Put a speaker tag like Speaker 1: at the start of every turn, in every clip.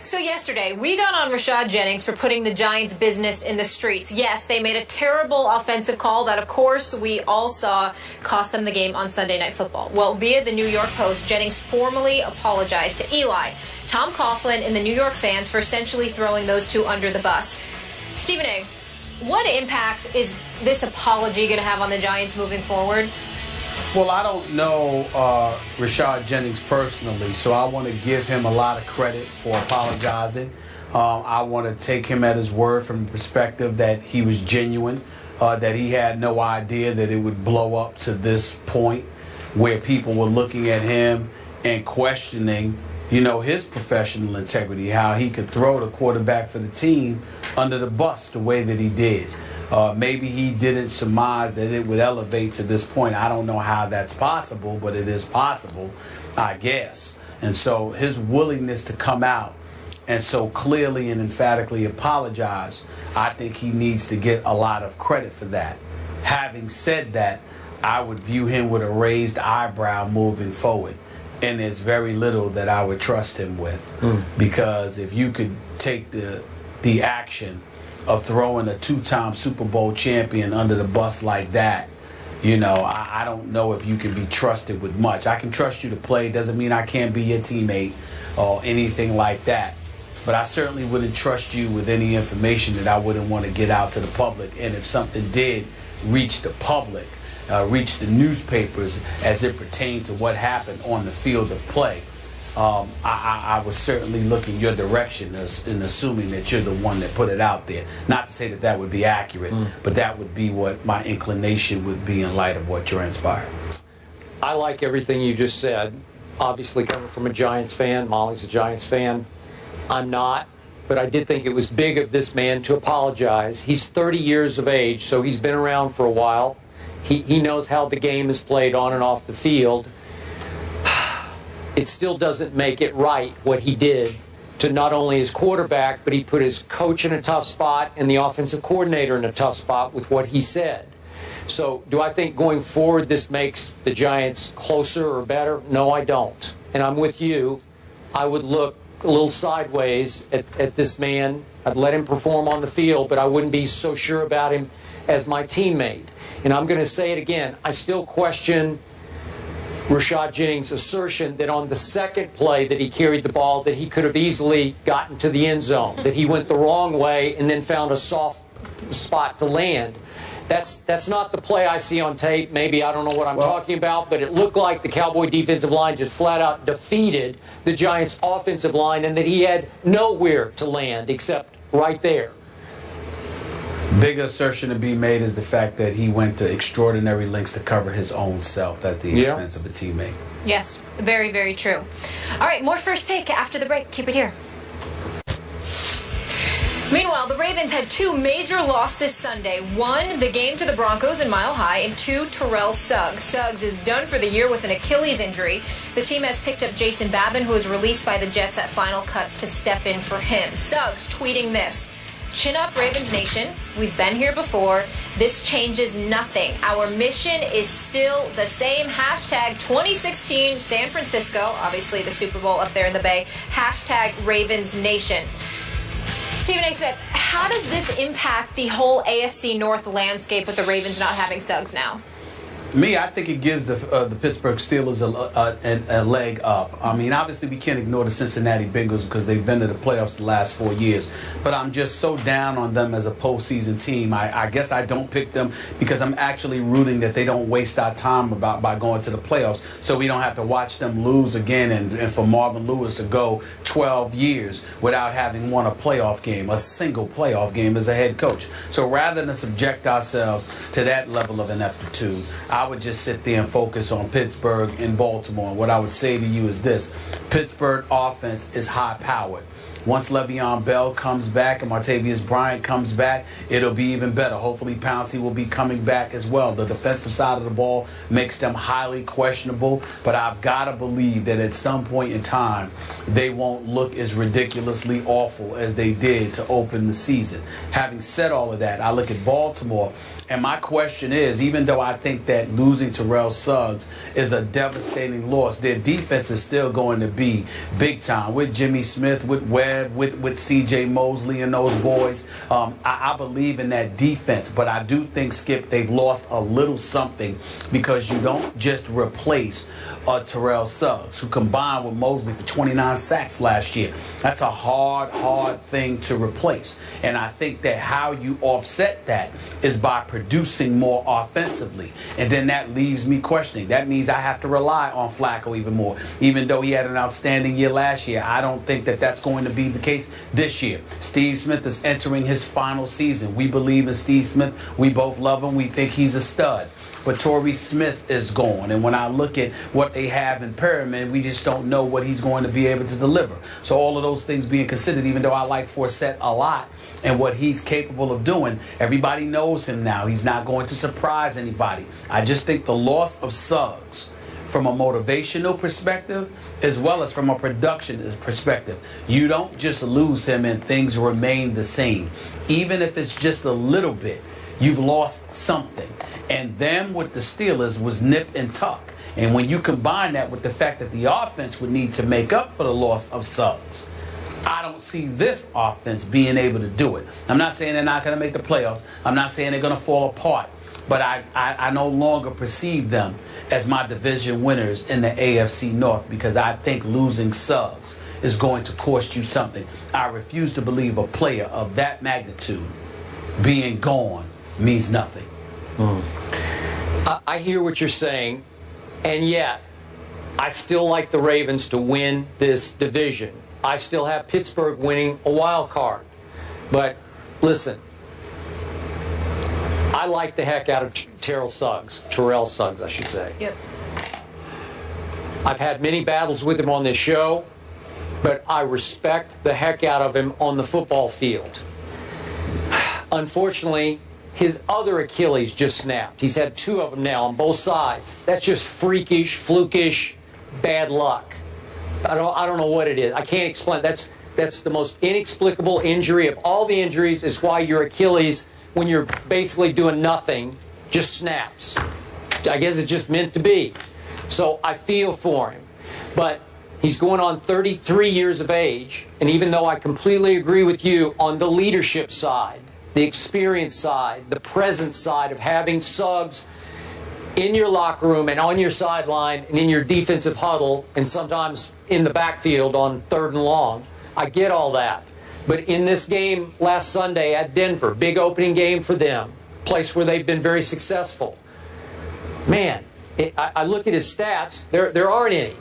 Speaker 1: So yesterday, we got on Rashad Jennings for putting the Giants' business in the streets. Yes, they made a terrible offensive call that, of course, we all saw cost them the game on Sunday Night Football. Well, via the New York Post, Jennings formally apologized to Eli, Tom Coughlin, and the New York fans for essentially throwing those two under the bus. Stephen A., what impact is this apology going to have on the Giants moving forward?
Speaker 2: Well, I don't know Rashad Jennings personally, so I want to give him a lot of credit for apologizing. I want to take him at his word from the perspective that he was genuine, that he had no idea that it would blow up to this point where people were looking at him and questioning, his professional integrity, how he could throw the quarterback for the team under the bus the way that he did. Maybe he didn't surmise that it would elevate to this point. I don't know how that's possible, but it is possible, I guess. And so his willingness to come out and so clearly and emphatically apologize, I think he needs to get a lot of credit for that. Having said that, I would view him with a raised eyebrow moving forward. And there's very little that I would trust him with. Because if you could take the action of throwing a two-time Super Bowl champion under the bus like that, I don't know if you can be trusted with much. I can trust you to play. Doesn't mean I can't be your teammate or anything like that. But I certainly wouldn't trust you with any information that I wouldn't want to get out to the public. And if something did reach the public, reach the newspapers as it pertained to what happened on the field of play, I was certainly looking your direction in assuming that you're the one that put it out there. Not to say that that would be accurate, but that would be what my inclination would be in light of what transpired.
Speaker 3: I like everything you just said. Obviously coming from a Giants fan, Molly's a Giants fan. I'm not, but I did think it was big of this man to apologize. He's 30 years of age, so he's been around for a while. He knows how the game is played on and off the field. It still doesn't make it right what he did to not only his quarterback, but he put his coach in a tough spot and the offensive coordinator in a tough spot with what he said. So do I think going forward this makes the Giants closer or better? No, I don't. And I'm with you. I would look a little sideways at this man. I'd let him perform on the field, but I wouldn't be so sure about him as my teammate. And I'm going to say it again. I still question Rashad Jennings' assertion that on the second play that he carried the ball, that he could have easily gotten to the end zone, that he went the wrong way and then found a soft spot to land. That's not the play I see on tape. Maybe I don't know what I'm talking about, but it looked like the Cowboy defensive line just flat out defeated the Giants' offensive line and that he had nowhere to land except right there.
Speaker 2: Big assertion to be made is the fact that he went to extraordinary lengths to cover his own self at the expense of a teammate.
Speaker 1: Yes, very, very true. All right, more First Take after the break. Keep it here. Meanwhile, the Ravens had two major losses Sunday. One, the game to the Broncos in Mile High, and two, Terrell Suggs. Suggs is done for the year with an Achilles injury. The team has picked up Jason Babin, who was released by the Jets at Final Cuts, to step in for him. Suggs tweeting this: "Chin up, Ravens Nation. We've been here before. This changes nothing. Our mission is still the same. Hashtag 2016 San Francisco." Obviously the Super Bowl up there in the Bay. Hashtag Ravens Nation. Stephen A. Smith, how does this impact the whole AFC North landscape with the Ravens not having Suggs now?
Speaker 2: Me, I think it gives the Pittsburgh Steelers a leg up. I mean, obviously we can't ignore the Cincinnati Bengals because they've been to the playoffs the last 4 years. But I'm just so down on them as a postseason team. I guess I don't pick them because I'm actually rooting that they don't waste our time by going to the playoffs, so we don't have to watch them lose again and for Marvin Lewis to go 12 years without having won a playoff game, a single playoff game as a head coach. So rather than subject ourselves to that level of ineptitude, I would just sit there and focus on Pittsburgh and Baltimore. And what I would say to you is this: Pittsburgh offense is high-powered. Once Le'Veon Bell comes back and Martavius Bryant comes back, it'll be even better. Hopefully Pouncey will be coming back as well. The defensive side of the ball makes them highly questionable, but I've got to believe that at some point in time, they won't look as ridiculously awful as they did to open the season. Having said all of that, I look at Baltimore, and my question is, even though I think that losing Terrell Suggs is a devastating loss. Their defense is still going to be big time with Jimmy Smith, with Webb, with C.J. Mosley and those boys. I believe in that defense, but I do think, Skip, they've lost a little something because you don't just replace Terrell Suggs, who combined with Mosley for 29 sacks last year. That's a hard thing to replace. And I think that how you offset that is by producing more offensively. And then that leaves me questioning. That means I have to rely on Flacco even more. Even though he had an outstanding year last year, I don't think that that's going to be the case this year. Steve Smith is entering his final season. We believe in Steve Smith. We both love him. We think he's a stud. But Torrey Smith is gone. And when I look at what they have in Perriman, we just don't know what he's going to be able to deliver. So all of those things being considered, even though I like Forsett a lot and what he's capable of doing, everybody knows him now. He's not going to surprise anybody. I just think the loss of Suggs from a motivational perspective as well as from a production perspective, you don't just lose him and things remain the same. Even if it's just a little bit, you've lost something. And them with the Steelers was nip and tuck. And when you combine that with the fact that the offense would need to make up for the loss of Suggs, I don't see this offense being able to do it. I'm not saying they're not going to make the playoffs. I'm not saying they're going to fall apart. But I no longer perceive them as my division winners in the AFC North because I think losing Suggs is going to cost you something. I refuse to believe a player of that magnitude being gone means nothing.
Speaker 3: I hear what you're saying, and yet I still like the Ravens to win this division. I still have Pittsburgh winning a wild card. But listen, I like the heck out of Terrell Suggs, I should say.
Speaker 1: Yep.
Speaker 3: I've had many battles with him on this show, but I respect the heck out of him on the football field. Unfortunately, his other Achilles just snapped. He's had two of them now on both sides. That's just freakish, flukish, bad luck. I don't know what it is. I can't explain. That's the most inexplicable injury of all the injuries. Is why your Achilles, when you're basically doing nothing, just snaps. I guess it's just meant to be. So I feel for him. But he's going on 33 years of age, and even though I completely agree with you on the leadership side, the experience side, the presence side of having Suggs in your locker room and on your sideline and in your defensive huddle and sometimes in the backfield on 3rd and long, I get all that. But in this game last Sunday at Denver, big opening game for them, place where they've been very successful, man, I look at his stats, there aren't any.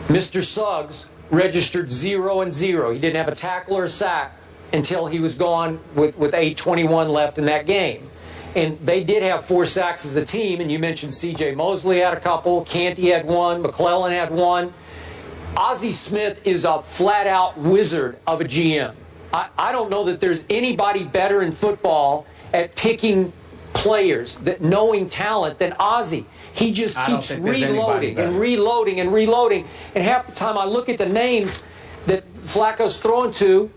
Speaker 3: Mr. Suggs registered 0-0. He didn't have a tackle or a sack until he was gone with 8:21 left in that game. And they did have 4 sacks as a team, and you mentioned C.J. Mosley had a couple, Canty had one, McClellan had one. Ozzie Smith is a flat-out wizard of a GM. I don't know that there's anybody better in football at picking players, that knowing talent than Ozzie. He just keeps reloading and reloading and reloading. And half the time I look at the names that Flacco's throwing to,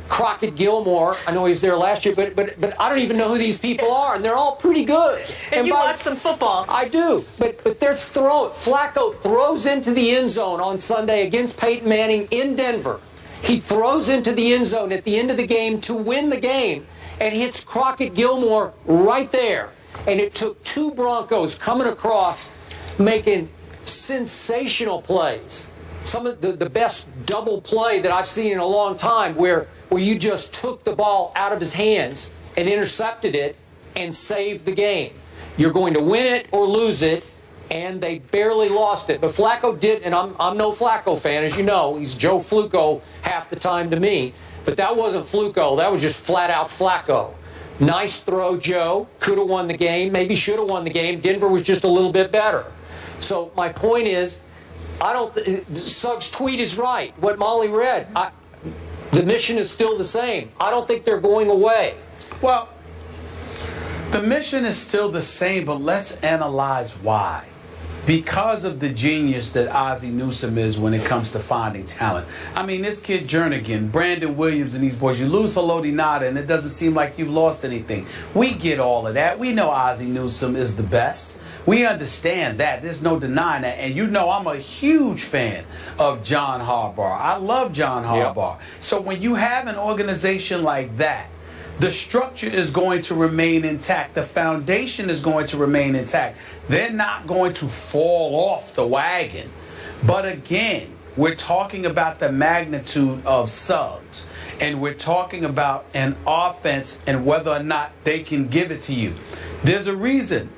Speaker 3: Crockett Gilmore, I know he was there last year, but I don't even know who these people are, and they're all pretty good.
Speaker 1: And you watch some football.
Speaker 3: I do, but they're throwing. Flacco throws into the end zone on Sunday against Peyton Manning in Denver. He throws into the end zone at the end of the game to win the game and hits Crockett Gilmore right there. And it took 2 Broncos coming across making sensational plays. Some of the best double play that I've seen in a long time where you just took the ball out of his hands and intercepted it and saved the game. You're going to win it or lose it, and they barely lost it. But Flacco did, and I'm no Flacco fan, as you know. He's Joe Fluco half the time to me. But that wasn't Fluco. That was just flat-out Flacco. Nice throw, Joe. Could have won the game. Maybe should have won the game. Denver was just a little bit better. So my point is, Suggs' tweet is right. What Molly read, the mission is still the same. I don't think they're going away.
Speaker 2: Well, the mission is still the same, but let's analyze why. Because of the genius that Ozzie Newsome is when it comes to finding talent. I mean, this kid Jernigan, Brandon Williams, and these boys, you lose Haloti Nada, and it doesn't seem like you've lost anything. We get all of that. We know Ozzie Newsome is the best. We understand that. There's no denying that. And you know I'm a huge fan of John Harbaugh. I love John Harbaugh. Yep. So when you have an organization like that, the structure is going to remain intact. The foundation is going to remain intact. They're not going to fall off the wagon. But again, we're talking about the magnitude of Suggs. And we're talking about an offense and whether or not they can give it to you. There's a reason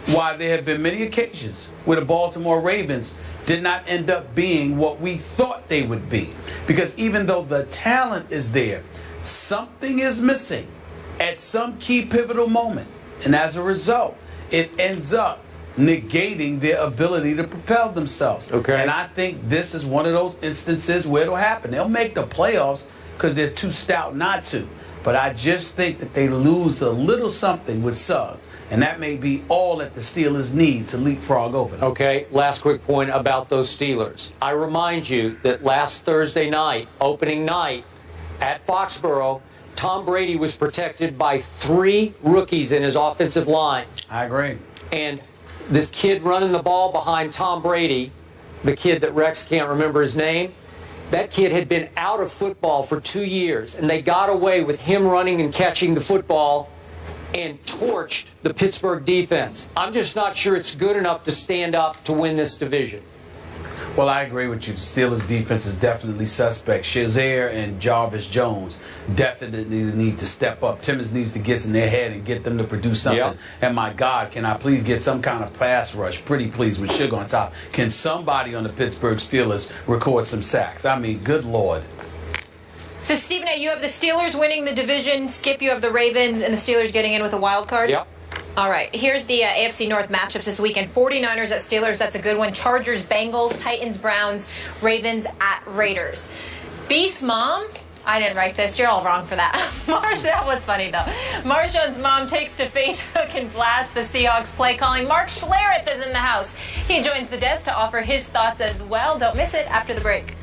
Speaker 2: why there have been many occasions where the Baltimore Ravens did not end up being what we thought they would be. Because even though the talent is there, something is missing at some key pivotal moment. And as a result, it ends up negating their ability to propel themselves.
Speaker 3: Okay.
Speaker 2: And I think this is one of those instances where it'll happen. They'll make the playoffs because they're too stout not to. But I just think that they lose a little something with Suggs. And that may be all that the Steelers need to leapfrog over them.
Speaker 3: Okay, last quick point about those Steelers. I remind you that last Thursday night, opening night, at Foxborough, Tom Brady was protected by 3 rookies in his offensive line.
Speaker 2: I agree.
Speaker 3: And this kid running the ball behind Tom Brady, the kid that Rex can't remember his name, that kid had been out of football for 2 years, and they got away with him running and catching the football and torched the Pittsburgh defense. I'm just not sure it's good enough to stand up to win this division.
Speaker 2: Well, I agree with you. The Steelers' defense is definitely suspect. Shazier and Jarvis Jones definitely need to step up. Timmons needs to get in their head and get them to produce something. Yep. And my God, can I please get some kind of pass rush? Pretty please, with Sugar on top. Can somebody on the Pittsburgh Steelers record some sacks? I mean, good Lord.
Speaker 1: So, Stephen A., you have the Steelers winning the division. Skip, you have the Ravens and the Steelers getting in with a wild card?
Speaker 3: Yep.
Speaker 1: All right, here's the AFC North matchups this weekend. 49ers at Steelers, that's a good one. Chargers, Bengals, Titans, Browns, Ravens at Raiders. Beast Mom, I didn't write this, you're all wrong for that. That was funny though. Marshawn's mom takes to Facebook and blasts the Seahawks play calling. Mark Schlereth is in the house. He joins the desk to offer his thoughts as well. Don't miss it after the break.